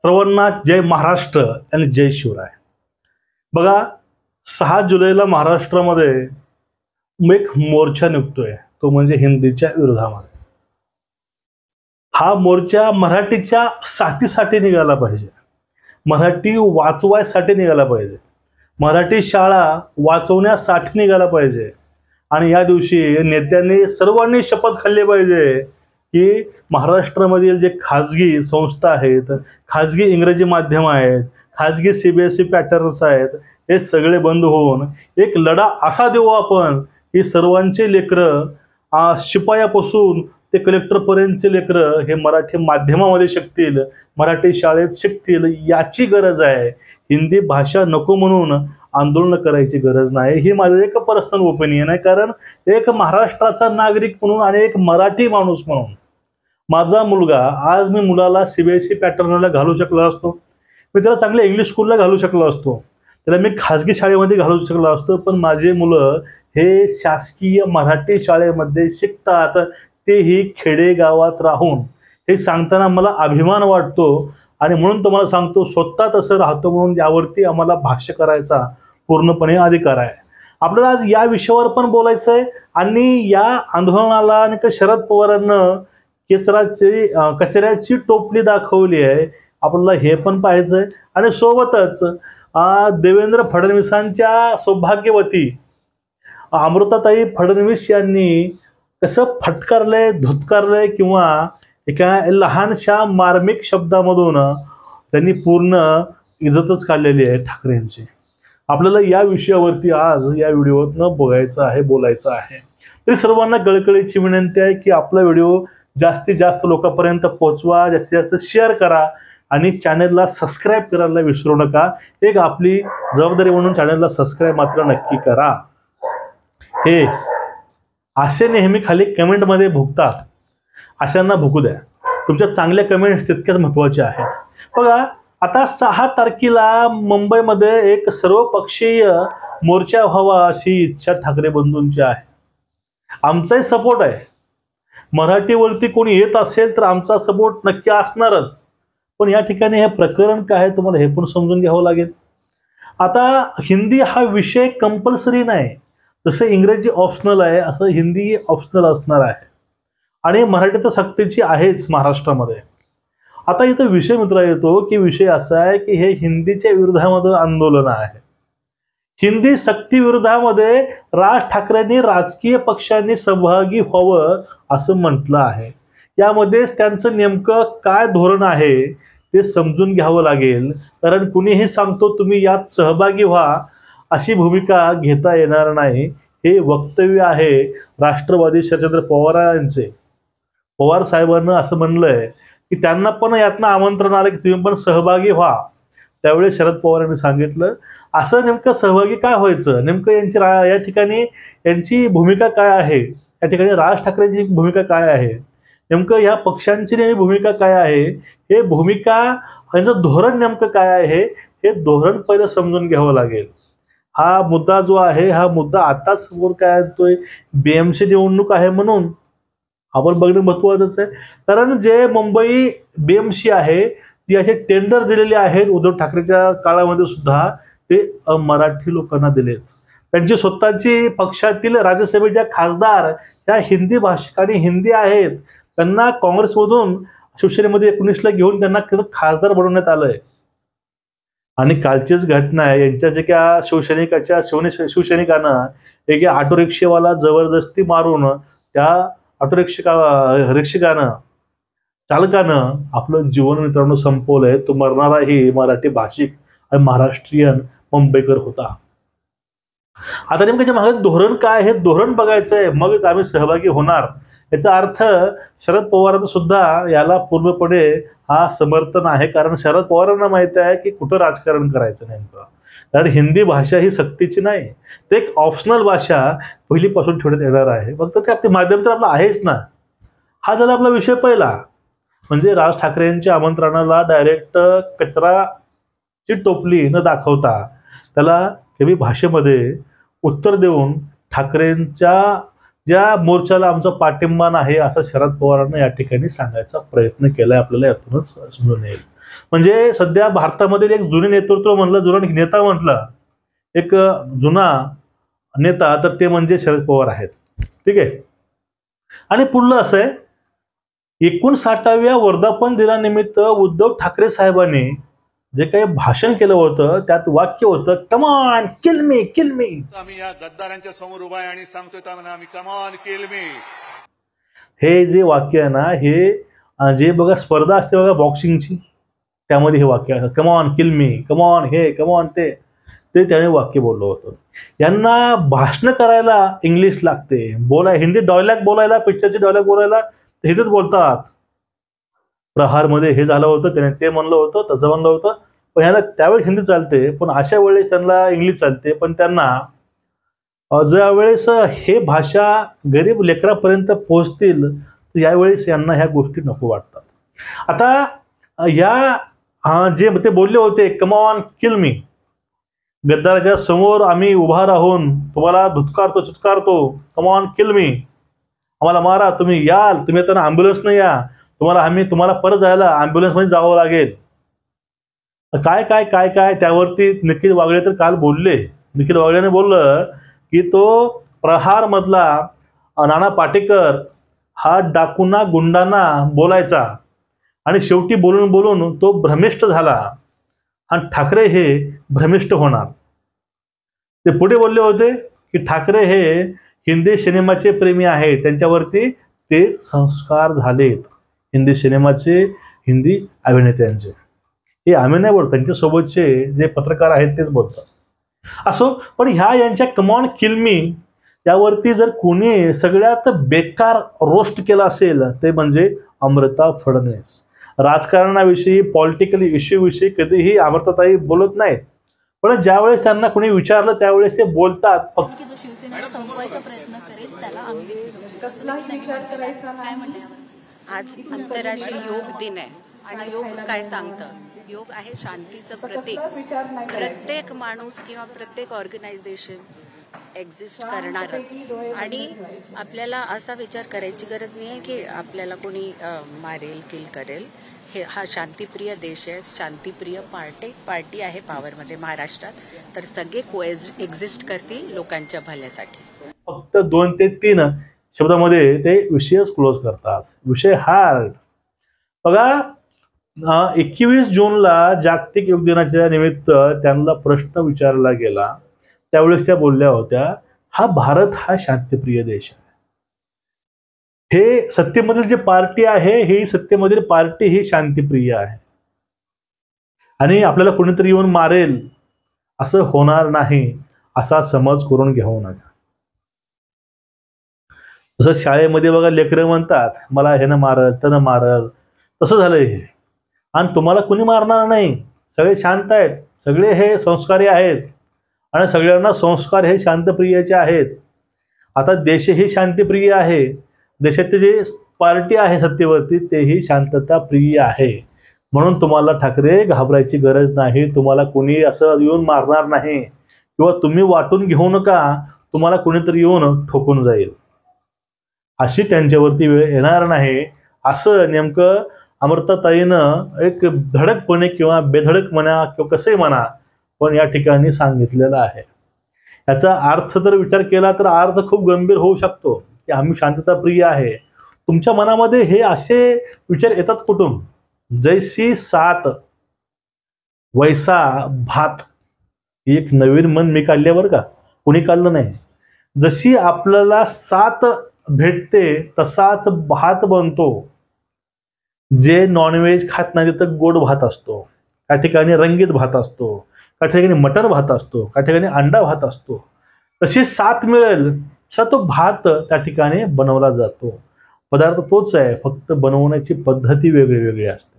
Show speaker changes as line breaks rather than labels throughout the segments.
सर्वांना जय महाराष्ट्र आणि जय शिवराय। बघा 6 जुलैला महाराष्ट्रामध्ये एक मोर्चा निघतोय, तो म्हणजे हिंदीच्या विरोधामध्ये। हा मोर्चा मराठीच्या साथीसाठी निघाला पाहिजे, मराठी वाचवायसाठी निघाला पाहिजे, मराठी शाळा वाचवण्यासाठी निघाला पाहिजे। आणि या दिवशी नेत्यांनी सर्वांनी शपथ खाल्ली पाहिजे की महाराष्ट्रामधील जे खाजगी संस्था आहेत, खाजगी इंग्रजी माध्यम आहेत, खाजगी CBSE पॅटर्न्स आहेत, हे सगळे बंद होऊन एक लढा असा देऊ आपण की सर्वांचे लेकरं शिपायापासून ते कलेक्टरपर्यंतचे लेकरं हे मराठी माध्यमामध्ये शिकतील, मराठी शाळेत शिकतील। याची गरज आहे। हिंदी भाषा नको म्हणून आंदोलन करायची गरज नाही, ही माझं एक पर्सनल ओपिनियन आहे। कारण एक महाराष्ट्राचा नागरिक म्हणून आणि एक मराठी माणूस म्हणून माझा मुलगा, आज मी मुलाला CBSE पॅटर्नला घालू शकलो असतो, मी त्याला चांगल्या इंग्लिश स्कूलला घालू शकलो असतो, त्याला मी खाजगी शाळेमध्ये घालू शकलो असतो, पण माझे मुलं हे शासकीय मराठी शाळेमध्ये शिकतात, तेही खेडेगावात राहून। हे सांगताना मला अभिमान वाटतो आणि म्हणून तुम्हाला सांगतो, स्वतः तसं राहतो म्हणून यावरती आम्हाला भाष्य करायचा पूर्णपणे अधिकार आहे। आपल्याला आज या विषयावर पण बोलायचं आहे आणि या आंदोलनाला आणि शरद पवारांना कचऱ्याची टोपली दाखवली आहे, आपल्याला हे पण पाहायचं आहे। आणि सोबतच देवेंद्र फडणवीसांच्या सौभाग्यवती अमृताताई फडणवीस यांनी कसं फटकारलंय, धुतकारलंय किंवा एका लहानशा मार्मिक शब्दामधून त्यांनी पूर्ण इज्जतच काढलेली आहे ठाकरेंची। आपल्याला या विषयावरती आज या व्हिडिओतनं बघायचं आहे, बोलायचं आहे। तरी सर्वांना कळकळीची विनंती आहे की आपला व्हिडिओ जास्तीत जास्त लोकांपर्यंत पोहोचवा, जास्तीत जास्त शेअर करा आणि चॅनलला सबस्क्राईब करायला विसरू नका। एक आपली जबाबदारी म्हणून चॅनलला सबस्क्राईब मात्र नक्की करा। हे असे नेहमी खाली कमेंटमध्ये भुकतात, अशांना भुकू द्या। तुमच्या चांगल्या कमेंट्स तितक्याच महत्त्वाच्या आहेत। बघा आता 6 तारखेला मुंबईमध्ये एक सर्वपक्षीय मोर्चा व्हावा अशी इच्छा ठाकरे बंधूंची आहे। आमचाही सपोर्ट आहे, मराठीवरती कोणी येत असेल तर आमचा सपोर्ट नक्की असणारच। पण या ठिकाणी हे प्रकरण काय आहे तुम्हाला हे पण समजून घ्यावं लागेल। आता हिंदी हा विषय कंपल्सरी नाही, जसं इंग्रजी ऑप्शनल आहे असं हिंदी ऑप्शनल असणार आहे आणि मराठी तर सक्तीची आहेच महाराष्ट्रामध्ये। आता इथं विषय मित्र येतो की विषय असा आहे की हे हिंदीच्या विरोधामध्ये आंदोलन आहे। हिंदी सक्ती विरोधामध्ये राज ठाकरेंनी राजकीय पक्षांनी सहभागी व्हावं असं म्हटलं आहे। यामध्येच त्यांचं नेमकं काय धोरण आहे ते समजून घ्यावं लागेल, कारण कुणीही सांगतो तुम्ही यात सहभागी व्हा अशी भूमिका घेता येणार नाही। हे वक्तव्य आहे राष्ट्रवादी शरदचंद्र पवार यांचे। पवार साहेबांना असं म्हणलंय की त्यांना पण यातनं आमंत्रण आलं की तुम्ही पण सहभागी व्हा। त्यावेळी शरद पवारांनी सांगितलं असं नेमकं सहभागी काय व्हायचं, नेमकं यांची या ठिकाणी यांची भूमिका काय आहे, या ठिकाणी राज ठाकरेंची भूमिका काय आहे, नेमकं या पक्षांची नेमकी भूमिका काय आहे, हे भूमिका यांचं धोरण नेमकं काय आहे हे धोरण पहिलं समजून घ्यावं लागेल। हा मुद्दा जो आहे हा मुद्दा आताच समोर काय येतोय, BMC निवडणूक आहे म्हणून आपण बघणं महत्त्वाचंच आहे। कारण जे मुंबई BMC आहे ती असे टेंडर दिलेले आहेत उद्धव ठाकरेच्या काळामध्ये सुद्धा, ते मराठी लोकांना दिलेत। त्यांची स्वतःची पक्षातील राज्यसभेच्या खासदार या हिंदी भाषिक आणि हिंदी आहेत, त्यांना काँग्रेसमधून शिवसेनेमध्ये 19ला घेऊन त्यांना खासदार बनवण्यात आलंय। आणि कालचीच घटना आहे, यांच्या जे का शिवसैनिकांना एक ऑटो रिक्षेवाला जबरदस्ती मारून त्या ऑटो रिक्षकानं चालकानं आपलं जीवन मित्रांनो संपवलंय। तो मरणाराही मराठी भाषिक आणि महाराष्ट्रीयन मुंबईकर होता। आता नेमकं मागे धोरण काय हे धोरण बघायचंय, मगच आम्ही सहभागी होणार। याचा अर्थ शरद पवारांचं सुद्धा याला पूर्णपणे हा समर्थन आहे, कारण शरद पवारांना माहिती आहे की कुठं राजकारण करायचं नेमकं। कारण हिंदी भाषा ही सक्तीची नाही, ते एक ऑप्शनल भाषा पहिलीपासून ठेवण्यात येणार आहे। फक्त ते आपले माध्यम तर आपलं आहेच ना। हा झाला आपला विषय पहिला, म्हणजे राज ठाकरेंच्या आमंत्रणाला डायरेक्ट कचराची टोपली न दाखवता त्याला कमी भाषेमध्ये उत्तर देऊन ठाकरेंच्या ज्या मोर्चाला आमचा पाठिंबा नाही असं शरद पवारांना या ठिकाणी सांगायचा प्रयत्न केलाय। आपल्याला यातूनच समजून येईल। म्हणजे सध्या भारतामधील एक जुने नेतृत्व म्हणलं, जुना नेता म्हटलं, एक जुना नेता, तर ते म्हणजे शरद पवार आहेत. ठीक आहे. आणि पुढलं असं आहे, 59व्या वर्धापन दिनानिमित्त उद्धव ठाकरे साहेबांनी जे काही भाषण केलं होतं त्यात वाक्य होतं, कम ऑन किल मी किल मी.
आम्ही या गद्दारांच्या समोर उभा आहे आणि सांगतोय त्यांना आम्ही कम ऑन किल मी.
हे जे वाक्य आहे ना, हे जे बघा स्पर्धा असते बघा बॉक्सिंगची, त्यामध्ये हे वाक्य असतं, come on kill me, come on हे, कम ऑन ते त्याने वाक्य बोललं होतं. यांना भाषण करायला इंग्लिश लागते, हिंदी डायलॉग बोलायला, पिक्चरचे डायलॉग बोलायला हिंदीत बोलतात. प्रहारमध्ये हे झालं होतं, त्याने ते म्हणलं होतं, तसं म्हणलं होतं, पण ह्याला त्यावेळेस हिंदी चालते, पण अशा वेळेस त्यांना इंग्लिश चालते. पण त्यांना ज्या वेळेस हे भाषा गरीब लेकरापर्यंत पोहोचतील, तर यावेळेस यांना ह्या गोष्टी नको वाटतात. आता या जे ते बोलले होते, कम ऑन किल मी, गद्दाराच्या समोर आम्ही उभा राहून तुम्हाला धुतकारतो, कम ऑन किल मी, आम्हाला मारा, तुम्ही याल, तुम्ही आता ॲम्ब्युलन्सनं या, तुम्हाला परत जायला ॲम्ब्युलन्समध्ये जावं लागेल. काय काय काय काय त्यावरती निखिल वागळे तर काल बोलले. निखिल वागळेने बोललं की तो प्रहारमधला नाना पाटेकर हा डाकूंना गुंडांना बोलायचा आणि शेवटी बोलून बोलून तो भ्रमिष्ट झाला आणि ठाकरे हे भ्रमिष्ट होणार. ते पुढे बोलले होते की ठाकरे हे हिंदी सिनेमाचे प्रेमी आहेत, त्यांच्यावरती ते संस्कार झालेत हिंदी सिनेमाचे, हिंदी अभिनेत्यांचे. हे आम्ही नाही बोलत, त्यांच्यासोबतचे जे पत्रकार आहेत तेच बोलतात. असो, पण यांच्या कम ऑन किल मी त्यावरती जर कोणी सगळ्यात बेकार रोस्ट केला असेल ते म्हणजे अमृता फडणवीस. राजकारणाविषयी, पॉलिटिकल इश्यूविषयी कधीही अमृताताई बोलत नाहीत, पण ज्यावेळेस त्यांना कोणी विचारलं त्यावेळेस ते बोलतात.
फक्त जो शिवसेनेला संपवायचा प्रयत्न करेल त्याला आम्ही कसलाही विचार करायचा नाही.
आज आंतरराष्ट्रीय योग दिन आहे आणि योग काय सांगतं? योग आहे शांतीचं प्रतीक. प्रत्येक माणूस किंवा प्रत्येक ऑर्गनायझेशन एक्झिस्ट करणारच आणि आपल्याला असा विचार करायची गरज नाही आहे की आपल्याला कोणी मारेल, किल करेल. हा शांतिप्रिय देश आहे, शांतिप्रिय पार्टी आहे पॉवरमध्ये महाराष्ट्रात, तर सगळे एक्झिस्ट करतील लोकांच्या भल्यासाठी.
फक्त 2 ते 3 शब्दामध्ये ते विषयच क्लोज करतात. विषय हार्ड. बघा, 21 जूनला जागतिक योग दिनाच्या निमित्त त्यांना प्रश्न विचारला गेला, त्यावेळेस त्या बोलल्या होत्या, हा भारत हा शांतिप्रिय देश आहे. हे सत्तेमधील जी पार्टी आहे, ही सत्तेमधील पार्टी ही शांतिप्रिय आहे आणि आपल्याला कोणीतरी येऊन मारेल असं होणार नाही, असा समज करून घेऊ नका. जसं शाळेमध्ये बघा लेकरं म्हणतात, मला ह्यानं मारल, त्यानं मारल, तसं झालंय हे. आणि तुम्हाला कुणी मारणार नाही, सगळे शांत आहेत, सगळे हे संस्कारी आहेत आणि सगळ्यांना संस्कार हे शांतप्रियाचे आहेत. आता देशही शांतिप्रिय आहे, देशातील जे पार्टी आहे सत्तेवरती तेही शांतता प्रिय आहे. म्हणून तुम्हाला ठाकरे घाबरायची गरज नाही. तुम्हाला कोणी असं येऊन मारणार नाही किंवा तुम्ही वाटून घेऊ नका, तुम्हाला कोणीतरी येऊन ठोकून जाईल, अशी त्यांच्यावरती वेळ येणार नाही. असं नेमकं अमृताताईनं एक धडकपणे किंवा बेधडक म्हणा किंवा कसंही म्हणा, पण या ठिकाणी सांगितलेलं आहे. याचा अर्थ जर विचार केला तर अर्थ खूप गंभीर होऊ शकतो की आम्ही शांतता प्रिय आहे. तुमच्या मनामध्ये हे असे विचार येतात कुठून? जैसी सात वैसा भात, एक नवीन मन मी काढले बरं का, कुणी काढलं नाही. जशी आपल्याला सात भेटते तसाच भात बनतो. जे नॉनव्हेज खात नाही तर गोड भात असतो, त्या ठिकाणी रंगीत भात असतो, त्या ठिकाणी मटण भात असतो, त्या ठिकाणी अंडा भात असतो. तशी साथ मिळेल तसा तो भात त्या ठिकाणी बनवला जातो. पदार्थ तोच आहे, फक्त बनवण्याची पद्धती वेगळी असते.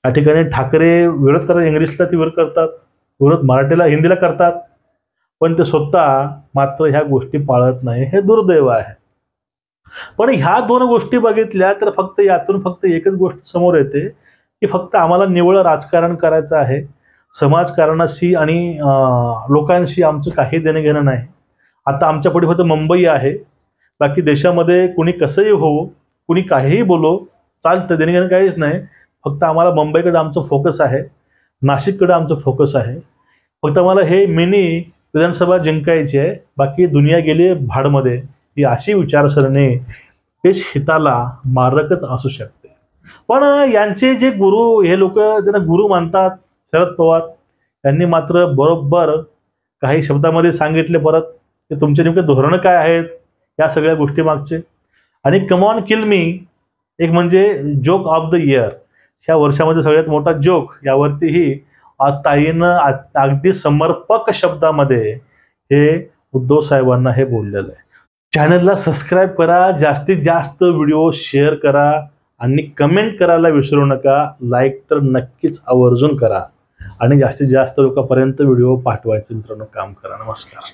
या ठिकाणी ठाकरे विरोध करतात, इंग्लिशला ते विरोध करतात, विरोध मराठीला हिंदीला करतात, पण ते स्वतः मात्र ह्या गोष्टी पाळत नाही. हे दुर्दैव आहे. पण ह्या 2 गोष्टी बघितल्या तर यातून फक्त एकच गोष्ट समोर येते की फक्त आम्हाला निवळ राजकारण करायचं आहे. समाजकारणाशी आणि लोकांशी आमचं काही देणं घेणं नाही. आता आमच्या पुढे फक्त मुंबई आहे, बाकी देशामध्ये कुणी कसंही हो, कुणी काहीही बोलो चालतं, देणं घेणं काहीच नाही. फक्त आम्हाला मुंबईकडे आमचं फोकस आहे, नाशिककडे आमचं फोकस आहे. फक्त आम्हाला हे मिनी विधानसभा जिंकायची आहे, बाकी दुनिया गेली भाडमध्ये. ही अशी विचारसरणी तेच हिताला मारकच असू शकते. पण यांचे जे गुरु, हे लोक त्यांना गुरु मानतात, शरद पवार यांनी मात्र बरोबर काही शब्दामध्ये सांगितले परत की तुमचे नेमके धोरण काय आहेत या सगळ्या गोष्टी मागचे. आणि कम ऑन किल मी एक म्हणजे जोक ऑफ द इयर, ह्या वर्षामध्ये सगळ्यात मोठा जोक, यावरतीही ताईनं अगदी समर्पक शब्दामध्ये हे उद्धव साहेबांना हे बोललेलं आहे. चॅनलला सबस्क्राईब करा, जास्तीत जास्त व्हिडिओ शेअर करा आणि कमेंट करायला विसरू नका. लाईक तर नक्कीच आवर्जून करा आणि जास्तीत जास्त लोकांपर्यंत व्हिडिओ पाठवायचं मित्रांनो काम करा. नमस्कार.